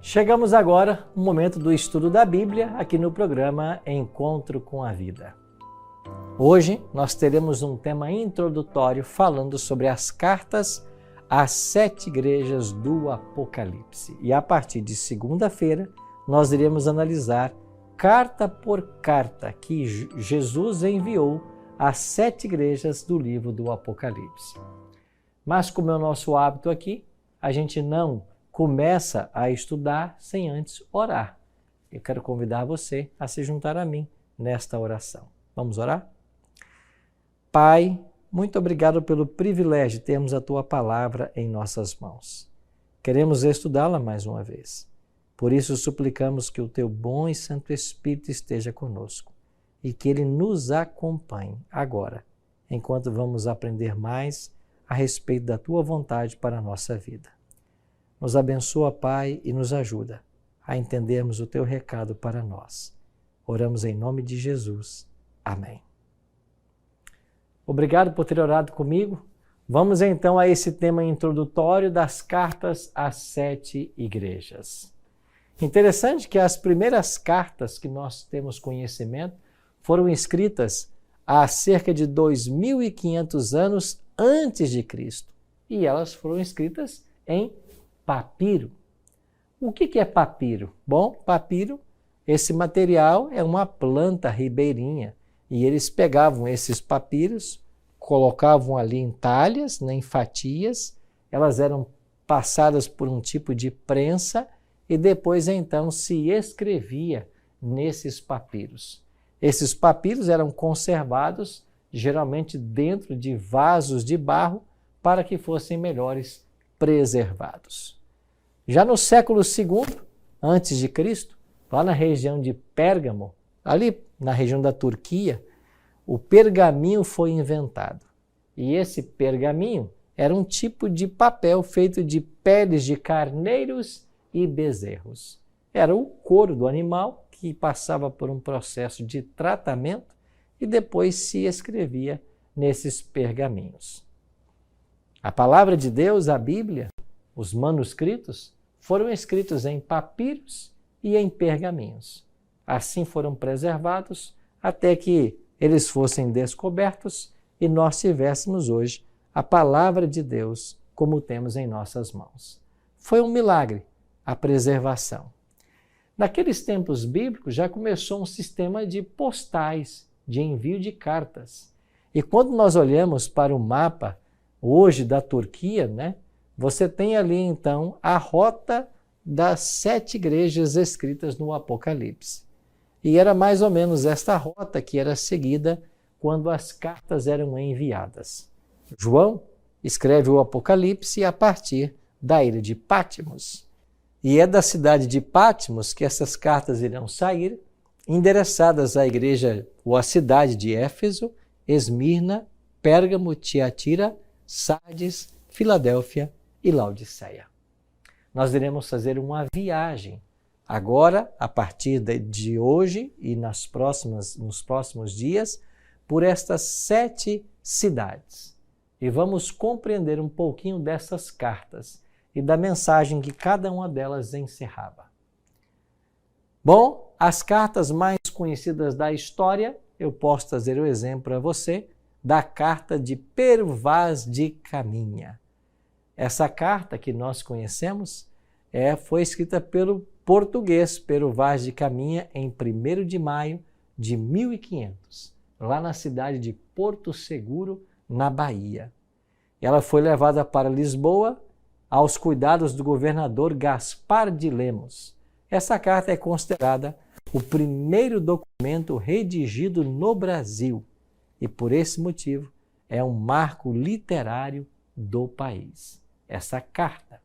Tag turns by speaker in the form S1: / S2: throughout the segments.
S1: Chegamos agora no momento do estudo da Bíblia aqui no programa Encontro com a Vida. Hoje nós teremos um tema introdutório falando sobre as cartas às 7 igrejas do Apocalipse. E a partir de segunda-feira nós iremos analisar carta por carta que Jesus enviou às 7 igrejas do livro do Apocalipse. Mas como é o nosso hábito aqui, a gente não começa a estudar sem antes orar. Eu quero convidar você a se juntar a mim nesta oração. Vamos orar? Pai, muito obrigado pelo privilégio de termos a Tua palavra em nossas mãos. Queremos estudá-la mais uma vez. Por isso suplicamos que o Teu bom e Santo Espírito esteja conosco e que Ele nos acompanhe agora, enquanto vamos aprender mais a respeito da Tua vontade para a nossa vida. Nos abençoa, Pai, e nos ajuda a entendermos o Teu recado para nós. Oramos em nome de Jesus. Amém. Obrigado por ter orado comigo. Vamos então a esse tema introdutório das cartas às 7 igrejas. Interessante que as primeiras cartas que nós temos conhecimento foram escritas há cerca de 2.500 anos antes de Cristo. E elas foram escritas em papiro. O que é papiro? Bom, papiro, esse material é uma planta ribeirinha e eles pegavam esses papiros, colocavam ali em talhas, em fatias, elas eram passadas por um tipo de prensa e depois então se escrevia nesses papiros. Esses papiros eram conservados geralmente dentro de vasos de barro para que fossem melhores preservados. Já no século II, antes de Cristo, lá na região de Pérgamo, ali na região da Turquia, o pergaminho foi inventado. E esse pergaminho era um tipo de papel feito de peles de carneiros e bezerros. Era o couro do animal que passava por um processo de tratamento e depois se escrevia nesses pergaminhos. A palavra de Deus, a Bíblia, os manuscritos, foram escritos em papiros e em pergaminhos. Assim foram preservados até que eles fossem descobertos e nós tivéssemos hoje a palavra de Deus como temos em nossas mãos. Foi um milagre a preservação. Naqueles tempos bíblicos já começou um sistema de postais, de envio de cartas. E quando nós olhamos para o mapa hoje da Turquia, você tem ali então a rota das 7 igrejas escritas no Apocalipse. E era mais ou menos esta rota que era seguida quando as cartas eram enviadas. João escreve o Apocalipse a partir da ilha de Patmos. E é da cidade de Patmos que essas cartas irão sair, endereçadas à igreja ou à cidade de Éfeso, Esmirna, Pérgamo, Tiatira, Sardes, Filadélfia e Laodiceia. Nós iremos fazer uma viagem agora, a partir de hoje e nos próximos dias, por estas 7 cidades. E vamos compreender um pouquinho dessas cartas e da mensagem que cada uma delas encerrava. Bom, as cartas mais conhecidas da história, eu posso trazer o exemplo para você da carta de Pero Vaz de Caminha. Essa carta que nós conhecemos foi escrita pelo português Pero Vaz de Caminha em 1º de maio de 1500, lá na cidade de Porto Seguro, na Bahia. Ela foi levada para Lisboa aos cuidados do governador Gaspar de Lemos. Essa carta é considerada o primeiro documento redigido no Brasil e, por esse motivo, é um marco literário do país. Essa carta,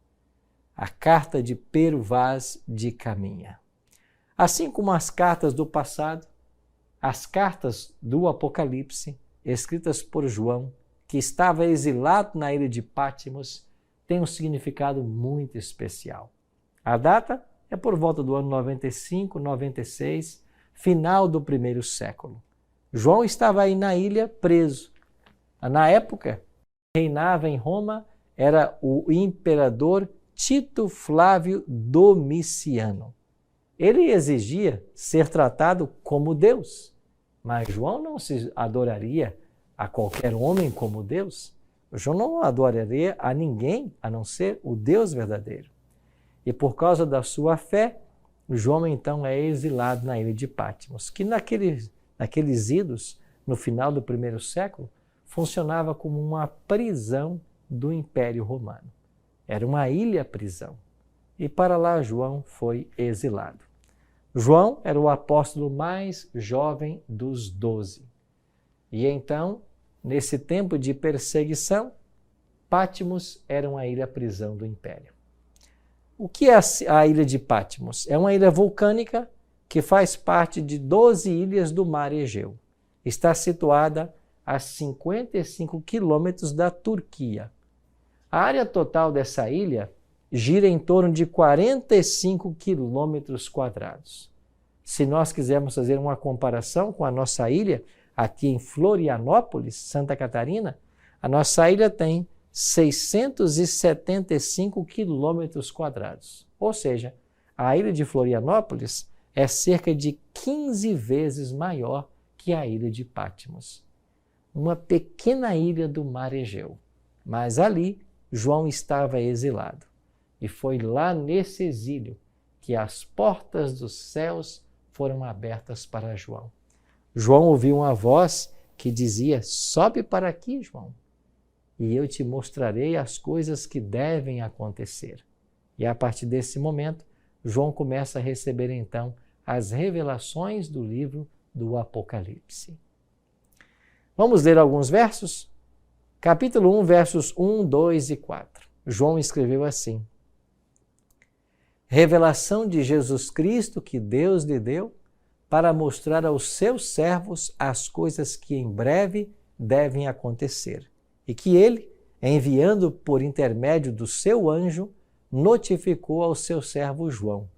S1: a carta de Pero Vaz de Caminha. Assim como as cartas do passado, as cartas do Apocalipse, escritas por João, que estava exilado na ilha de Patmos, têm um significado muito especial. A data é por volta do ano 95, 96, final do 1º século. João estava aí na ilha preso. Na época, reinava em Roma era o imperador Tito Flávio Domiciano. Ele exigia ser tratado como Deus, mas João não se adoraria a qualquer homem como Deus. João não adoraria a ninguém a não ser o Deus verdadeiro. E por causa da sua fé, João então é exilado na ilha de Patmos, que naqueles idos, no final do primeiro século, funcionava como uma prisão do Império Romano. Era uma ilha-prisão. E para lá João foi exilado. João era o apóstolo mais jovem dos 12. E então, nesse tempo de perseguição, Patmos era uma ilha-prisão do Império. O que é a ilha de Patmos? É uma ilha vulcânica que faz parte de 12 ilhas do Mar Egeu. Está situada a 55 quilômetros da Turquia. A área total dessa ilha gira em torno de 45 quilômetros quadrados. Se nós quisermos fazer uma comparação com a nossa ilha, aqui em Florianópolis, Santa Catarina, a nossa ilha tem 675 quilômetros quadrados. Ou seja, a ilha de Florianópolis é cerca de 15 vezes maior que a ilha de Patmos. Uma pequena ilha do Mar Egeu. Mas ali, João estava exilado. E foi lá nesse exílio que as portas dos céus foram abertas para João. João ouviu uma voz que dizia: sobe para aqui, João, e eu te mostrarei as coisas que devem acontecer. E a partir desse momento, João começa a receber então as revelações do livro do Apocalipse. Vamos ler alguns versos? Capítulo 1, versos 1, 2 e 4. João escreveu assim: revelação de Jesus Cristo que Deus lhe deu para mostrar aos seus servos as coisas que em breve devem acontecer, e que ele, enviando por intermédio do seu anjo, notificou ao seu servo João,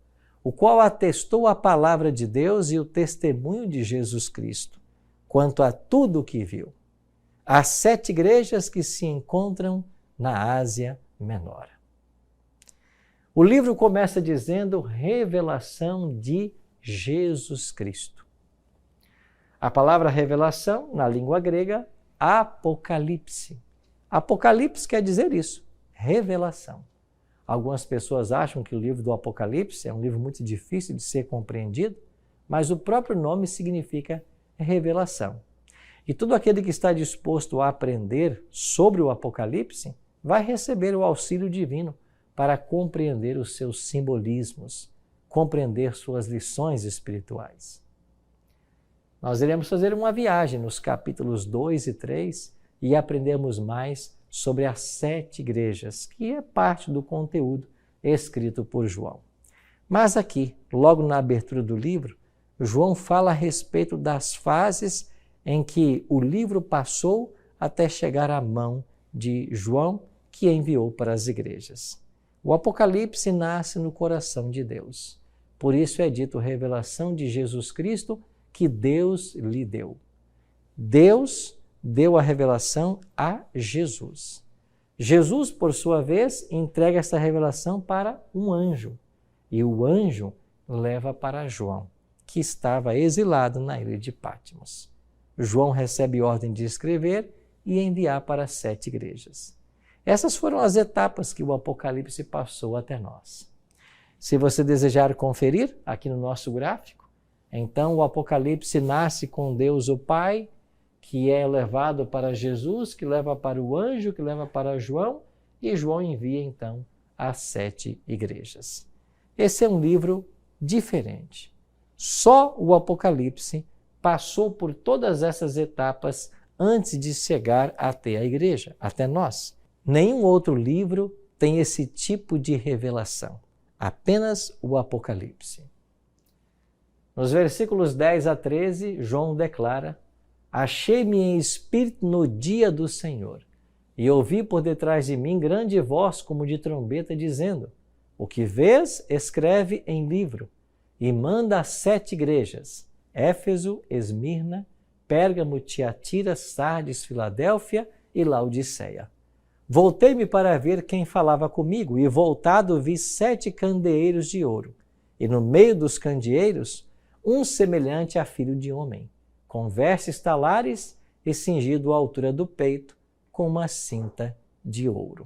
S1: o qual atestou a palavra de Deus e o testemunho de Jesus Cristo, quanto a tudo o que viu. As 7 igrejas que se encontram na Ásia Menor. O livro começa dizendo revelação de Jesus Cristo. A palavra revelação, na língua grega, apocalipse. Apocalipse quer dizer isso, revelação. Algumas pessoas acham que o livro do Apocalipse é um livro muito difícil de ser compreendido, mas o próprio nome significa revelação. E todo aquele que está disposto a aprender sobre o Apocalipse vai receber o auxílio divino para compreender os seus simbolismos, compreender suas lições espirituais. Nós iremos fazer uma viagem nos capítulos 2 e 3 e aprendemos mais sobre as 7 igrejas, que é parte do conteúdo escrito por João. Mas aqui, logo na abertura do livro, João fala a respeito das fases em que o livro passou até chegar à mão de João, que enviou para as igrejas. O Apocalipse nasce no coração de Deus. Por isso é dito revelação de Jesus Cristo que Deus lhe deu. Deus deu a revelação a Jesus. Jesus, por sua vez, entrega essa revelação para um anjo. E o anjo leva para João, que estava exilado na ilha de Patmos. João recebe ordem de escrever e enviar para as 7 igrejas. Essas foram as etapas que o Apocalipse passou até nós. Se você desejar conferir aqui no nosso gráfico, então o Apocalipse nasce com Deus o Pai, que é levado para Jesus, que leva para o anjo, que leva para João, e João envia então as 7 igrejas. Esse é um livro diferente. Só o Apocalipse passou por todas essas etapas antes de chegar até a igreja, até nós. Nenhum outro livro tem esse tipo de revelação, apenas o Apocalipse. Nos versículos 10 a 13, João declara: achei-me em espírito no dia do Senhor, e ouvi por detrás de mim grande voz como de trombeta, dizendo: o que vês, escreve em livro, e manda às 7 igrejas, Éfeso, Esmirna, Pérgamo, Tiatira, Sardes, Filadélfia e Laodiceia. Voltei-me para ver quem falava comigo, e voltado vi 7 candeeiros de ouro, e no meio dos candeeiros, um semelhante a filho de homem, com vestes talares e cingido à altura do peito, com uma cinta de ouro.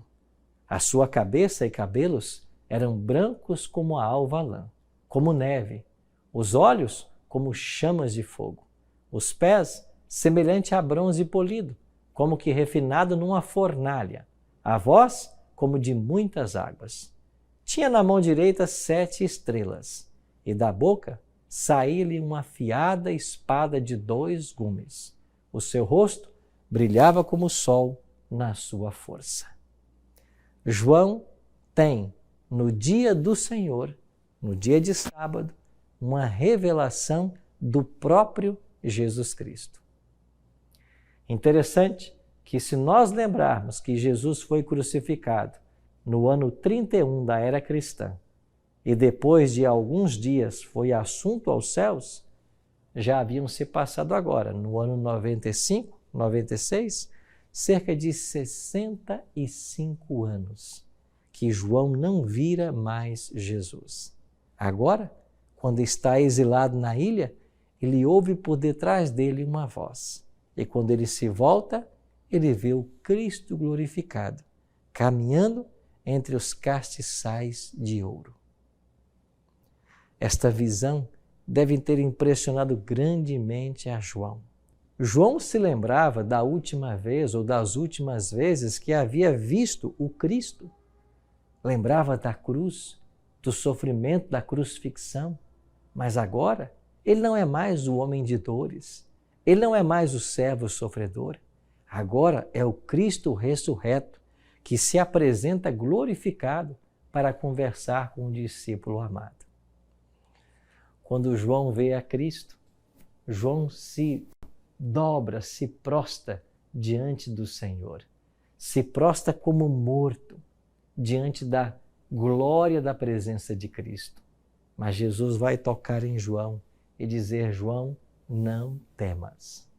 S1: A sua cabeça e cabelos eram brancos como a alva lã, como neve, os olhos como chamas de fogo, os pés semelhante a bronze polido, como que refinado numa fornalha, a voz como de muitas águas. Tinha na mão direita 7 estrelas, e da boca saía-lhe uma afiada espada de 2 gumes. O seu rosto brilhava como o sol na sua força. João tem, no dia do Senhor, no dia de sábado, uma revelação do próprio Jesus Cristo. Interessante que, se nós lembrarmos que Jesus foi crucificado no ano 31 da era cristã, e depois de alguns dias foi assunto aos céus, já haviam se passado agora, no ano 95, 96, cerca de 65 anos, que João não vira mais Jesus. Agora, quando está exilado na ilha, ele ouve por detrás dele uma voz. E quando ele se volta, ele vê o Cristo glorificado, caminhando entre os castiçais de ouro. Esta visão deve ter impressionado grandemente a João. João se lembrava da última vez ou das últimas vezes que havia visto o Cristo. Lembrava da cruz, do sofrimento da crucifixão, mas agora ele não é mais o homem de dores, ele não é mais o servo sofredor, agora é o Cristo ressurreto que se apresenta glorificado para conversar com o discípulo amado. Quando João vê a Cristo, João se dobra, se prostra diante do Senhor, se prostra como morto diante da glória da presença de Cristo. Mas Jesus vai tocar em João e dizer: João, não temas.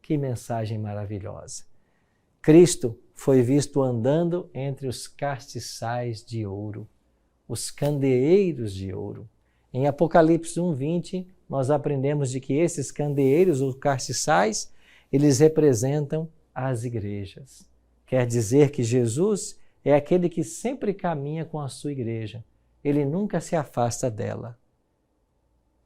S1: Que mensagem maravilhosa! Cristo foi visto andando entre os castiçais de ouro, os candeeiros de ouro. Em Apocalipse 1:20, nós aprendemos de que esses candeeiros, ou castiçais, eles representam as igrejas. Quer dizer que Jesus é aquele que sempre caminha com a sua igreja. Ele nunca se afasta dela.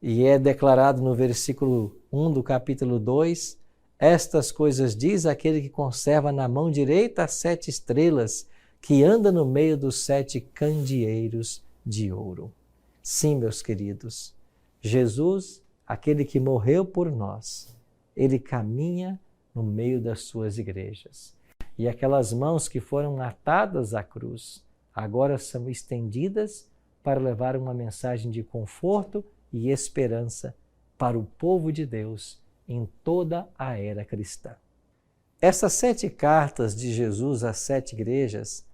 S1: E é declarado no versículo 1 do capítulo 2, estas coisas diz aquele que conserva na mão direita as 7 estrelas, que anda no meio dos 7 candeeiros de ouro. Sim, meus queridos, Jesus, aquele que morreu por nós, ele caminha no meio das suas igrejas. E aquelas mãos que foram atadas à cruz, agora são estendidas para levar uma mensagem de conforto e esperança para o povo de Deus em toda a era cristã. Essas 7 cartas de Jesus às 7 igrejas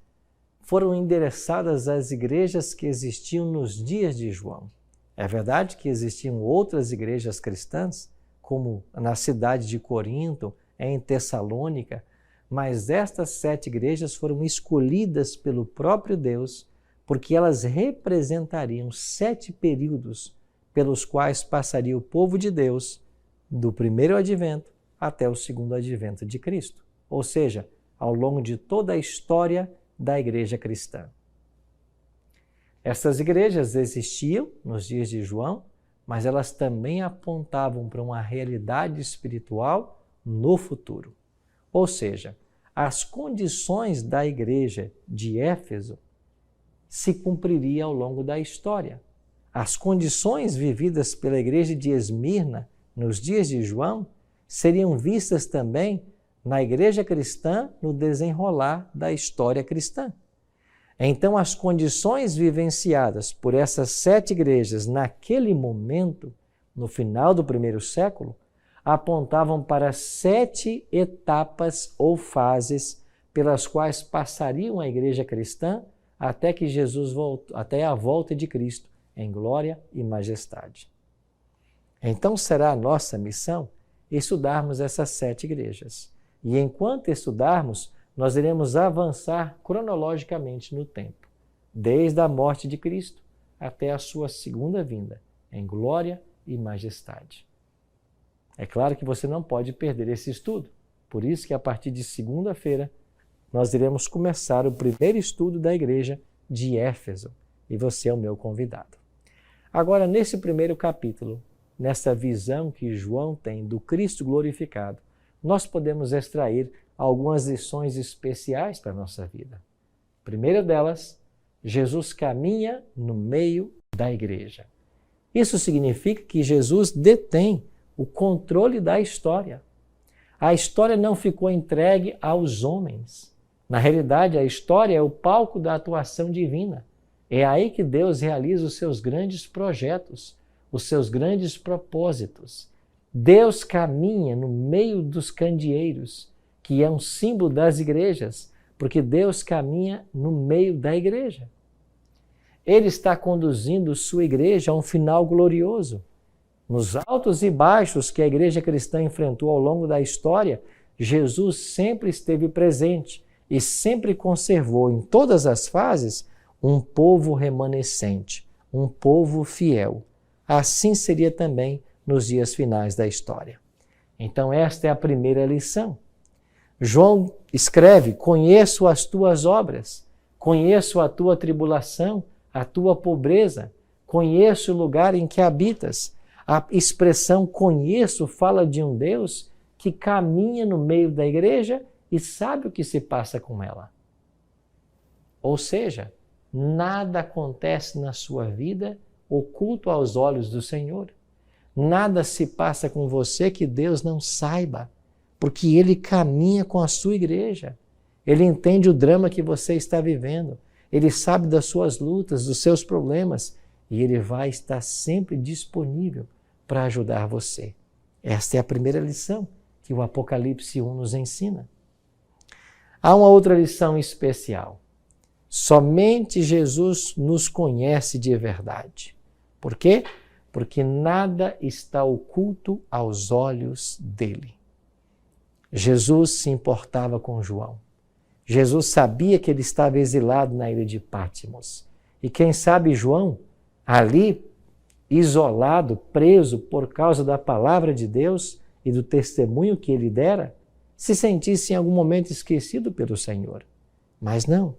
S1: foram endereçadas às igrejas que existiam nos dias de João. É verdade que existiam outras igrejas cristãs, como na cidade de Corinto, em Tessalônica, mas estas 7 igrejas foram escolhidas pelo próprio Deus porque elas representariam 7 períodos pelos quais passaria o povo de Deus do primeiro advento até o segundo advento de Cristo, ou seja, ao longo de toda a história da igreja cristã. Essas igrejas existiam nos dias de João, mas elas também apontavam para uma realidade espiritual no futuro. Ou seja, as condições da igreja de Éfeso se cumpririam ao longo da história. As condições vividas pela igreja de Esmirna nos dias de João seriam vistas também na igreja cristã no desenrolar da história cristã. Então, as condições vivenciadas por essas 7 igrejas naquele momento, no final do primeiro século, apontavam para 7 etapas ou fases pelas quais passariam a igreja cristã até que Jesus até a volta de Cristo em glória e majestade. Então será a nossa missão estudarmos essas 7 igrejas. E enquanto estudarmos, nós iremos avançar cronologicamente no tempo, desde a morte de Cristo até a sua segunda vinda, em glória e majestade. É claro que você não pode perder esse estudo, por isso que a partir de segunda-feira nós iremos começar o primeiro estudo da igreja de Éfeso, e você é o meu convidado. Agora, nesse primeiro capítulo, nessa visão que João tem do Cristo glorificado, nós podemos extrair algumas lições especiais para a nossa vida. A primeira delas, Jesus caminha no meio da igreja. Isso significa que Jesus detém o controle da história. A história não ficou entregue aos homens. Na realidade, a história é o palco da atuação divina. É aí que Deus realiza os seus grandes projetos, os seus grandes propósitos. Deus caminha no meio dos candeeiros, que é um símbolo das igrejas, porque Deus caminha no meio da igreja. Ele está conduzindo sua igreja a um final glorioso. Nos altos e baixos que a igreja cristã enfrentou ao longo da história, Jesus sempre esteve presente e sempre conservou em todas as fases um povo remanescente, um povo fiel. Assim seria também nos dias finais da história. Então esta é a primeira lição. João escreve: conheço as tuas obras, conheço a tua tribulação, a tua pobreza, conheço o lugar em que habitas. A expressão conheço fala de um Deus que caminha no meio da igreja e sabe o que se passa com ela. Ou seja, nada acontece na sua vida oculto aos olhos do Senhor. Nada se passa com você que Deus não saiba, porque Ele caminha com a sua igreja. Ele entende o drama que você está vivendo. Ele sabe das suas lutas, dos seus problemas, e Ele vai estar sempre disponível para ajudar você. Esta é a primeira lição que o Apocalipse 1 nos ensina. Há uma outra lição especial. Somente Jesus nos conhece de verdade. Por quê? Porque nada está oculto aos olhos dele. Jesus se importava com João. Jesus sabia que ele estava exilado na ilha de Patmos. E quem sabe João, ali, isolado, preso por causa da palavra de Deus e do testemunho que ele dera, se sentisse em algum momento esquecido pelo Senhor. Mas não,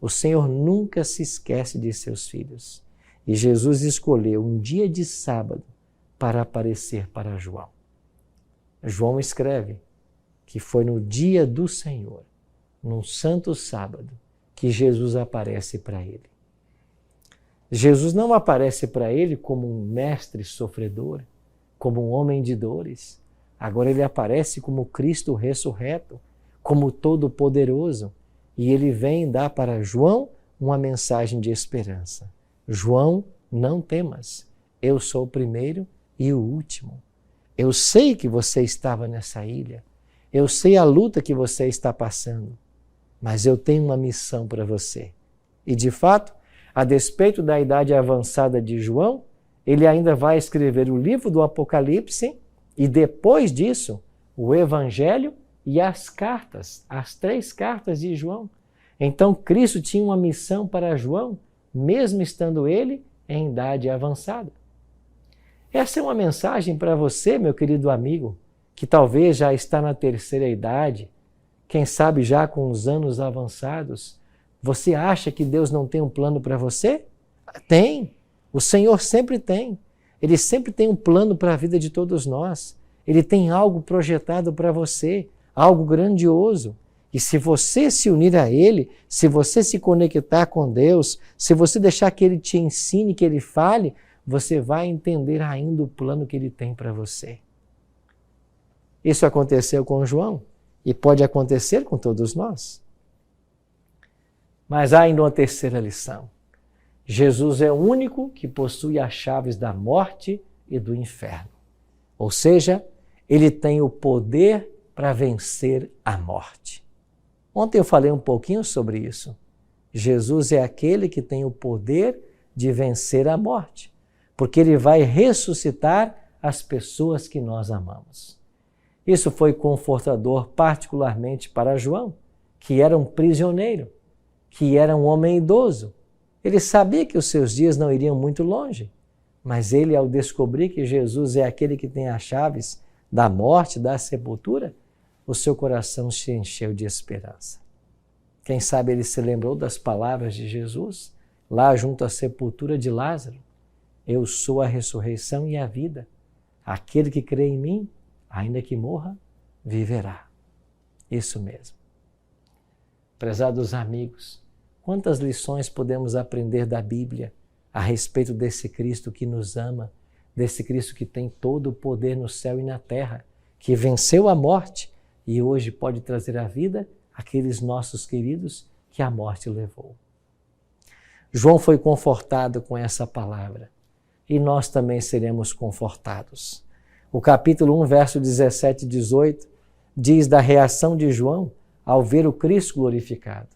S1: o Senhor nunca se esquece de seus filhos. E Jesus escolheu um dia de sábado para aparecer para João. João escreve que foi no dia do Senhor, num santo sábado, que Jesus aparece para ele. Jesus não aparece para ele como um mestre sofredor, como um homem de dores. Agora ele aparece como Cristo ressurreto, como Todo-Poderoso. E ele vem dar para João uma mensagem de esperança. João, não temas, eu sou o primeiro e o último. Eu sei que você estava nessa ilha, eu sei a luta que você está passando, mas eu tenho uma missão para você. E de fato, a despeito da idade avançada de João, ele ainda vai escrever o livro do Apocalipse e depois disso, o Evangelho e as cartas, as 3 cartas de João. Então Cristo tinha uma missão para João, mesmo estando ele em idade avançada. Essa é uma mensagem para você, meu querido amigo, que talvez já está na terceira idade, quem sabe já com os anos avançados. Você acha que Deus não tem um plano para você? Tem. O Senhor sempre tem. Ele sempre tem um plano para a vida de todos nós. Ele tem algo projetado para você, algo grandioso. E se você se unir a Ele, se você se conectar com Deus, se você deixar que Ele te ensine, que Ele fale, você vai entender ainda o plano que Ele tem para você. Isso aconteceu com João e pode acontecer com todos nós. Mas há ainda uma terceira lição. Jesus é o único que possui as chaves da morte e do inferno. Ou seja, Ele tem o poder para vencer a morte. Ontem eu falei um pouquinho sobre isso. Jesus é aquele que tem o poder de vencer a morte, porque Ele vai ressuscitar as pessoas que nós amamos. Isso foi confortador particularmente para João, que era um prisioneiro, que era um homem idoso. Ele sabia que os seus dias não iriam muito longe, mas ele, ao descobrir que Jesus é aquele que tem as chaves da morte, da sepultura, o seu coração se encheu de esperança. Quem sabe ele se lembrou das palavras de Jesus, lá junto à sepultura de Lázaro: eu sou a ressurreição e a vida. Aquele que crê em mim, ainda que morra, viverá. Isso mesmo. Prezados amigos, quantas lições podemos aprender da Bíblia a respeito desse Cristo que nos ama, desse Cristo que tem todo o poder no céu e na terra, que venceu a morte e hoje pode trazer à vida aqueles nossos queridos que a morte levou. João foi confortado com essa palavra e nós também seremos confortados. O capítulo 1, verso 17 e 18 diz da reação de João ao ver o Cristo glorificado.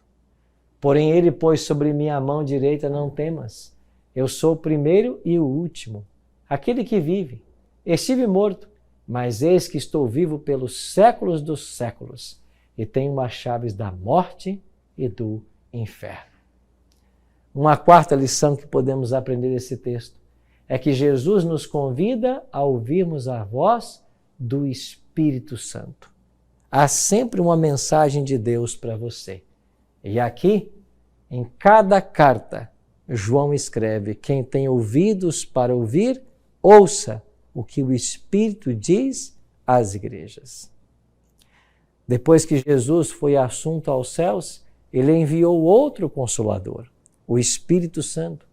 S1: Porém ele pôs sobre mim a mão direita: não temas, eu sou o primeiro e o último, aquele que vive. Estive morto, mas eis que estou vivo pelos séculos dos séculos e tenho as chaves da morte e do inferno. Uma quarta lição que podemos aprender desse texto é que Jesus nos convida a ouvirmos a voz do Espírito Santo. Há sempre uma mensagem de Deus para você. E aqui, em cada carta, João escreve: quem tem ouvidos para ouvir, ouça o que o Espírito diz às igrejas. Depois que Jesus foi assunto aos céus, ele enviou outro Consolador, o Espírito Santo.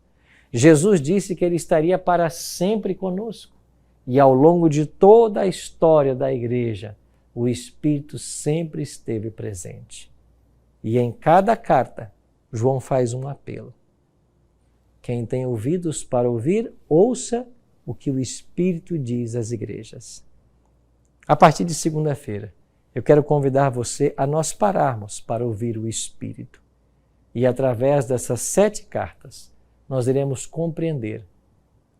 S1: Jesus disse que ele estaria para sempre conosco. E ao longo de toda a história da igreja, o Espírito sempre esteve presente. E em cada carta, João faz um apelo. Quem tem ouvidos para ouvir, ouça o que o Espírito diz às igrejas. A partir de segunda-feira, eu quero convidar você a nós pararmos para ouvir o Espírito. E através dessas 7 cartas, nós iremos compreender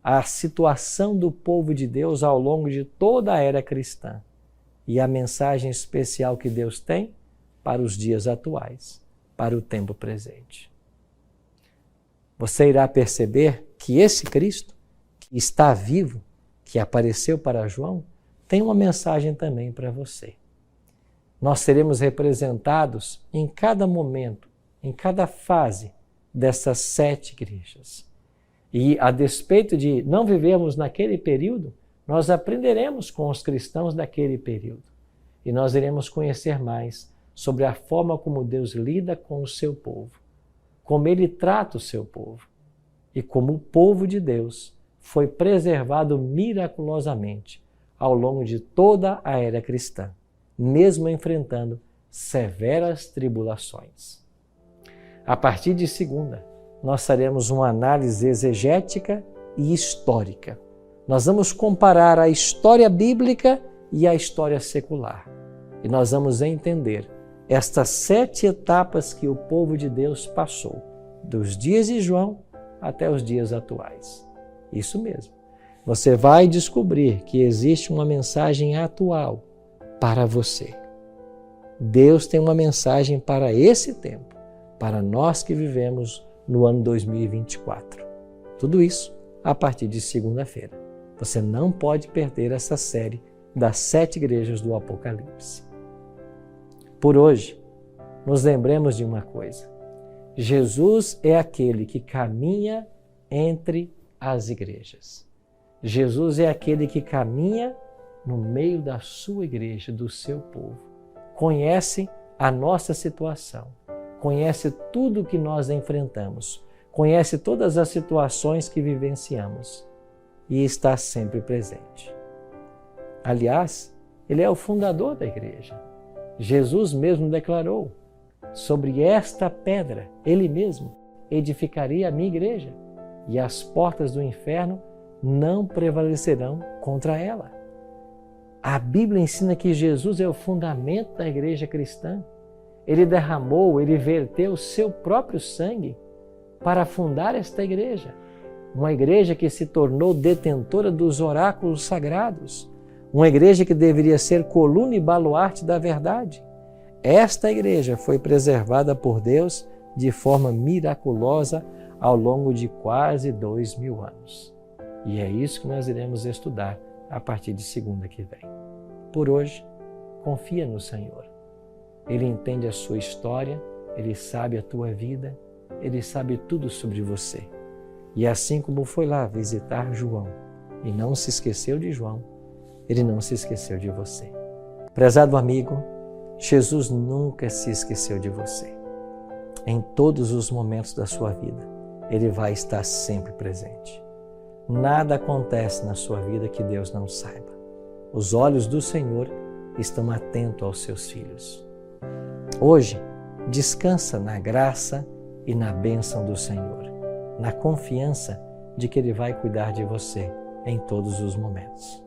S1: a situação do povo de Deus ao longo de toda a era cristã e a mensagem especial que Deus tem para os dias atuais, para o tempo presente. Você irá perceber que esse Cristo, que está vivo, que apareceu para João, tem uma mensagem também para você. Nós seremos representados em cada momento, em cada fase dessas 7 igrejas. E a despeito de não vivermos naquele período, nós aprenderemos com os cristãos daquele período. E nós iremos conhecer mais sobre a forma como Deus lida com o seu povo, como ele trata o seu povo e como o povo de Deus foi preservado miraculosamente ao longo de toda a era cristã, mesmo enfrentando severas tribulações. A partir de segunda, nós faremos uma análise exegética e histórica. Nós vamos comparar a história bíblica e a história secular. E nós vamos entender estas 7 etapas que o povo de Deus passou, dos dias de João até os dias atuais. Isso mesmo. Você vai descobrir que existe uma mensagem atual para você. Deus tem uma mensagem para esse tempo, para nós que vivemos no ano 2024. Tudo isso a partir de segunda-feira. Você não pode perder essa série das 7 igrejas do Apocalipse. Por hoje, nos lembremos de uma coisa. Jesus é aquele que caminha entre as igrejas. Jesus é aquele que caminha no meio da sua igreja, do seu povo. Conhece a nossa situação, conhece tudo o que nós enfrentamos, conhece todas as situações que vivenciamos e está sempre presente. Aliás, ele é o fundador da igreja. Jesus mesmo declarou: sobre esta pedra, ele mesmo edificaria a minha igreja e as portas do inferno não prevalecerão contra ela. A Bíblia ensina que Jesus é o fundamento da igreja cristã. Ele derramou, ele verteu o seu próprio sangue para fundar esta igreja. Uma igreja que se tornou detentora dos oráculos sagrados. Uma igreja que deveria ser coluna e baluarte da verdade. esta igreja foi preservada por Deus de forma miraculosa ao longo de quase 2000 anos. E é isso que nós iremos estudar a partir de segunda que vem. Por hoje, confia no Senhor. Ele entende a sua história, Ele sabe a tua vida, Ele sabe tudo sobre você. E assim como foi lá visitar João e não se esqueceu de João, Ele não se esqueceu de você. Prezado amigo, Jesus nunca se esqueceu de você. Em todos os momentos da sua vida, Ele vai estar sempre presente. Nada acontece na sua vida que Deus não saiba. Os olhos do Senhor estão atentos aos seus filhos. Hoje, descansa na graça e na bênção do Senhor, na confiança de que Ele vai cuidar de você em todos os momentos.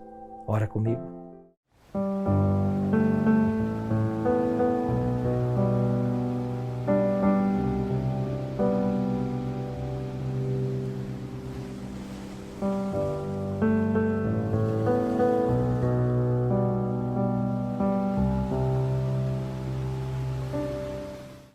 S1: Ora comigo.